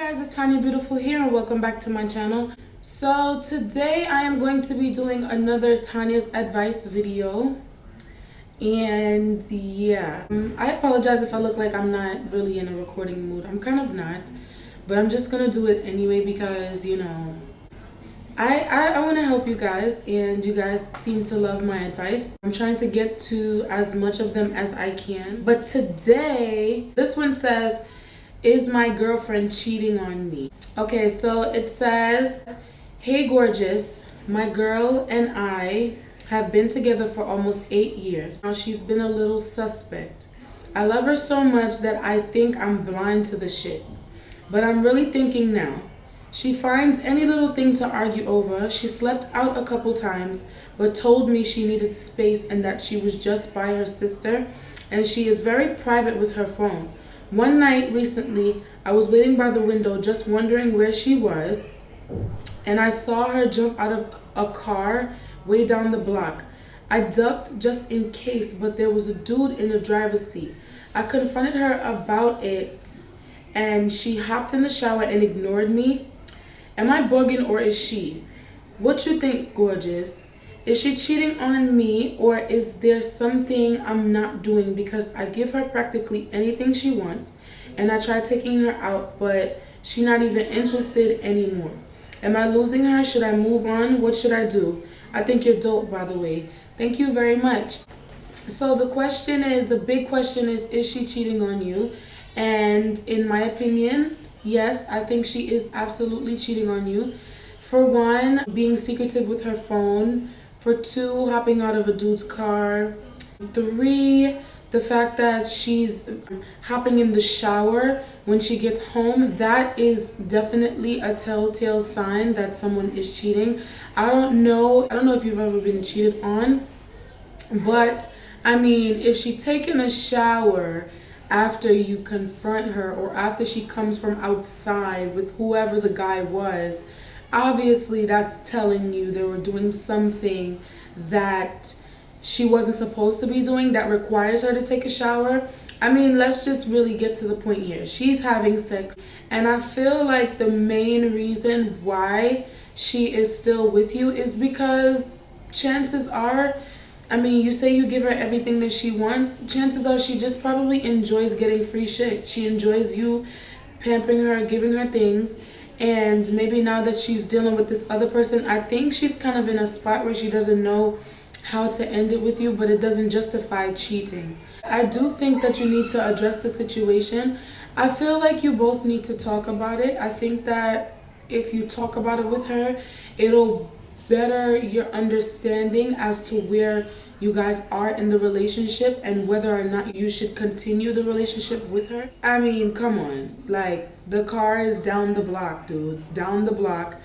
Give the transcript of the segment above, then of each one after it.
guys, it's Tanya Beautiful here and welcome back to my channel. So today I am going to be doing another Tanya's advice video. And yeah, I apologize if I look like I'm not really in a recording mood. I'm kind of not, but I'm just gonna do it anyway because, you know, I want to help you guys and you guys seem to love my advice. I'm trying to get to as much of them as I can. But today, this one says, is my girlfriend cheating on me? Okay, so it says, hey gorgeous, my girl and I have been together for almost 8 years. Now she's been a little suspect. I love her so much that I think I'm blind to the shit. But I'm really thinking now. She finds any little thing to argue over. She slept out a couple times, but told me she needed space and that she was just by her sister, and she is very private with her phone. One night recently, I was waiting by the window just wondering where she was, and I saw her jump out of a car way down the block. I ducked just in case, but there was a dude in the driver's seat. I confronted her about it, and she hopped in the shower and ignored me. Am I bugging or is she? What you think, gorgeous? Is she cheating on me or is there something I'm not doing? Because I give her practically anything she wants and I try taking her out, but she's not even interested anymore. Am I losing her? Should I move on? What should I do? I think you're dope, by the way. Thank you very much. So the big question is she cheating on you? And in my opinion, yes, I think she is absolutely cheating on you. For one, being secretive with her phone. For two, hopping out of a dude's car. Three, the fact that she's hopping in the shower when she gets home. That is definitely a telltale sign that someone is cheating. I don't know if you've ever been cheated on, but I mean, if she's taking a shower after you confront her or after she comes from outside with whoever the guy was, obviously that's telling you they were doing something that she wasn't supposed to be doing that requires her to take a shower. I mean, let's just really get to the point here. She's having sex, and I feel like the main reason why she is still with you is because chances are, I mean, you say you give her everything that she wants. Chances are she just probably enjoys getting free shit. She enjoys you pampering her, giving her things. And maybe now that she's dealing with this other person, I think she's kind of in a spot where she doesn't know how to end it with you, but it doesn't justify cheating. I do think that you need to address the situation. I feel like you both need to talk about it. I think that if you talk about it with her, it'll better your understanding as to where you guys are in the relationship and whether or not you should continue the relationship with her. I mean, come on, like, the car is down the block, dude, down the block.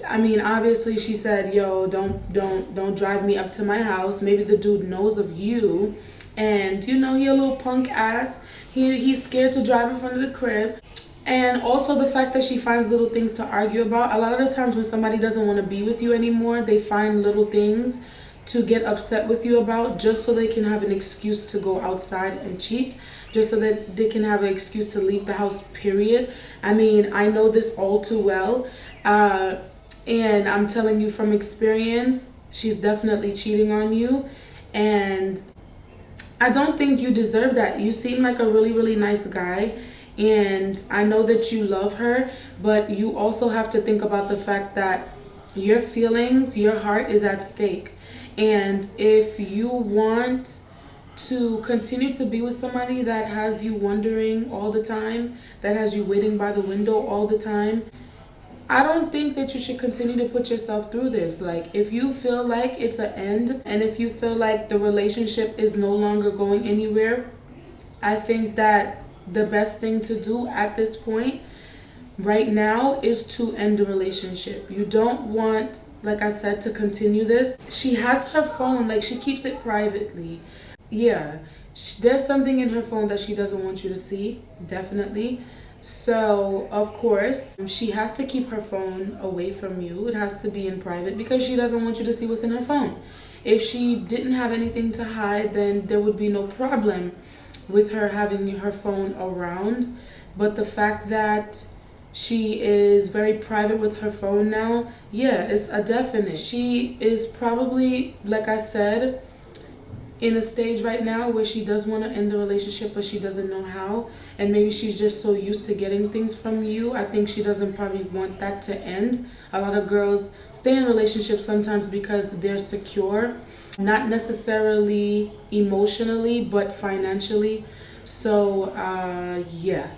I mean, obviously she said, yo, don't drive me up to my house. Maybe the dude knows of you and, you know, he a little punk ass. He's scared to drive in front of the crib. And also the fact that she finds little things to argue about. A lot of the times when somebody doesn't want to be with you anymore, they find little things to get upset with you about just so they can have an excuse to go outside and cheat, just so that they can have an excuse to leave the house, period. I mean, I know this all too well. And I'm telling you from experience, she's definitely cheating on you. And I don't think you deserve that. You seem like a really, really nice guy. And I know that you love her, but you also have to think about the fact that your feelings, your heart is at stake. And if you want to continue to be with somebody that has you wondering all the time, that has you waiting by the window all the time, I don't think that you should continue to put yourself through this. Like, if you feel like it's an end and if you feel like the relationship is no longer going anywhere, I think that the best thing to do at this point right now is to end the relationship. You don't want, like I said, to continue this. She has her phone, like, she keeps it privately. Yeah, there's something in her phone that she doesn't want you to see, definitely. So, of course, she has to keep her phone away from you. It has to be in private because she doesn't want you to see what's in her phone. If she didn't have anything to hide, then there would be no problem with her having her phone around. But the fact that She is very private with her phone now. Yeah, it's a definite. She is probably, like I said, in a stage right now where she does want to end the relationship, but she doesn't know how. And maybe she's just so used to getting things from you. I think she doesn't probably want that to end. A lot of girls stay in relationships sometimes because they're secure, not necessarily emotionally, but financially. So, yeah.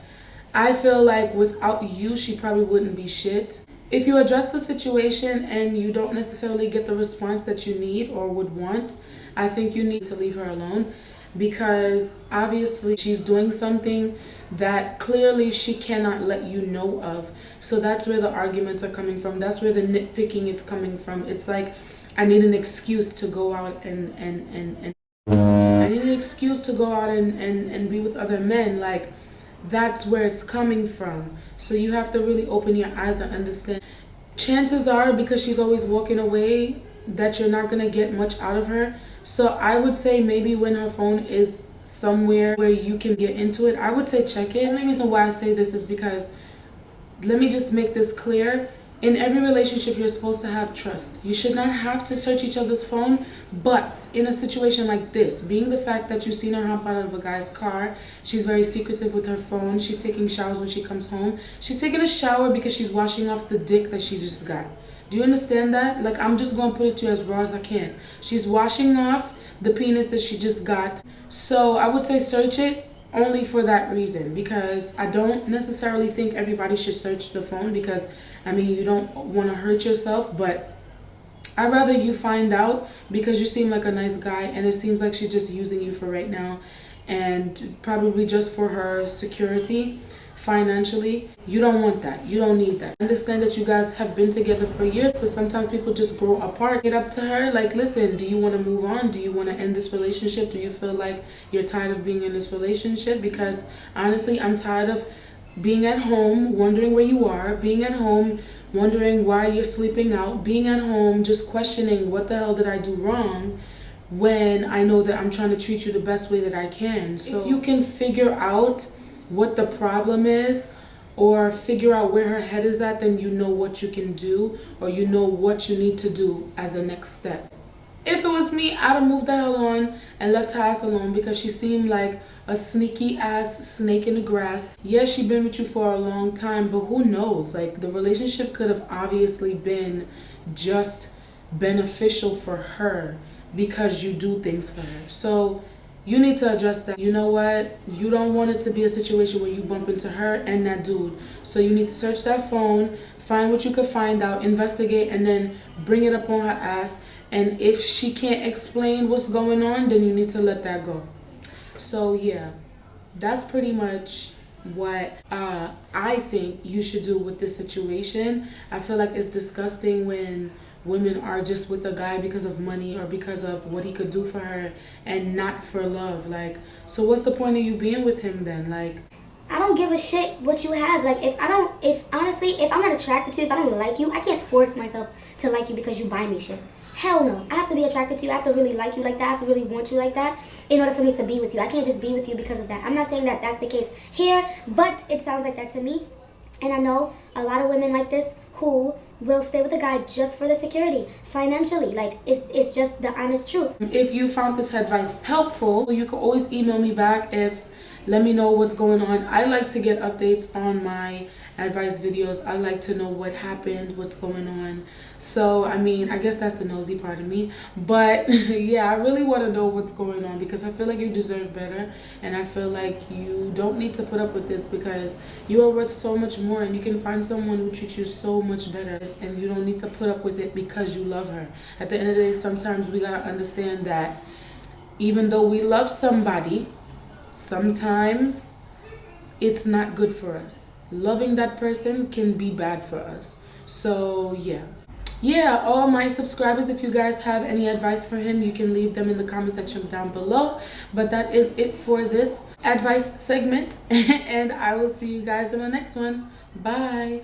I feel like without you, she probably wouldn't be shit. If you address the situation and you don't necessarily get the response that you need or would want, I think you need to leave her alone, because obviously she's doing something that clearly she cannot let you know of. So that's where the arguments are coming from. That's where the nitpicking is coming from. It's like, I need an excuse to go out and I need an excuse to go out and be with other men. Like, that's where it's coming from. So you have to really open your eyes and understand. Chances are, because she's always walking away, that you're not going to get much out of her. So I would say maybe when her phone is somewhere where you can get into it, I would say check it. The only reason why I say this is because, let me just make this clear. In every relationship, you're supposed to have trust. You should not have to search each other's phone. But in a situation like this, being the fact that you've seen her hop out of a guy's car, she's very secretive with her phone. She's taking showers when she comes home. She's taking a shower because she's washing off the dick that she just got. Do you understand that? Like, I'm just going to put it to you as raw as I can. She's washing off the penis that she just got. So I would say search it only for that reason, because I don't necessarily think everybody should search the phone, because I mean, you don't want to hurt yourself, but I'd rather you find out, because you seem like a nice guy and it seems like she's just using you for right now and probably just for her security financially. You don't want that. You don't need that. I understand that you guys have been together for years, but sometimes people just grow apart. Get up to her like, listen, do you want to move on? Do you want to end this relationship? Do you feel like you're tired of being in this relationship? Because honestly, I'm tired of being at home, wondering where you are, being at home, wondering why you're sleeping out, being at home, just questioning what the hell did I do wrong, when I know that I'm trying to treat you the best way that I can. So if you can figure out what the problem is, or figure out where her head is at, then you know what you can do, or you know what you need to do as a next step. If it was me, I'd have moved the hell on and left her ass alone, because she seemed like a sneaky ass snake in the grass. Yeah, she been with you for a long time, but who knows? Like, the relationship could have obviously been just beneficial for her because you do things for her. So you need to address that. You know what? You don't want it to be a situation where you bump into her and that dude. So you need to search that phone, find what you could find out, investigate, and then bring it up on her ass. And if she can't explain what's going on, then you need to let that go. So yeah, that's pretty much what I think you should do with this situation. I feel like it's disgusting when women are just with a guy because of money or because of what he could do for her and not for love. Like, so what's the point of you being with him then? Like, I don't give a shit what you have. Like, if honestly, if I'm not attracted to you, if I don't like you, I can't force myself to like you because you buy me shit. Hell no. I have to be attracted to you. I have to really like you like that. I have to really want you like that in order for me to be with you. I can't just be with you because of that. I'm not saying that that's the case here, but it sounds like that to me. And I know a lot of women like this who will stay with a guy just for the security, financially. Like, it's just the honest truth. If you found this advice helpful, you can always email me back let me know what's going on. I like to get updates on my advice videos. I like to know what happened, what's going on. So, I mean, I guess that's the nosy part of me. But yeah, I really want to know what's going on, because I feel like you deserve better. And I feel like you don't need to put up with this, because you are worth so much more, and you can find someone who treats you so much better. And you don't need to put up with it because you love her. At the end of the day, sometimes we got to understand that even though we love somebody, sometimes it's not good for us. Loving that person can be bad for us. So yeah, all my subscribers, if you guys have any advice for him, you can leave them in the comment section down below. But that is it for this advice segment, and I will see you guys in the next one. Bye.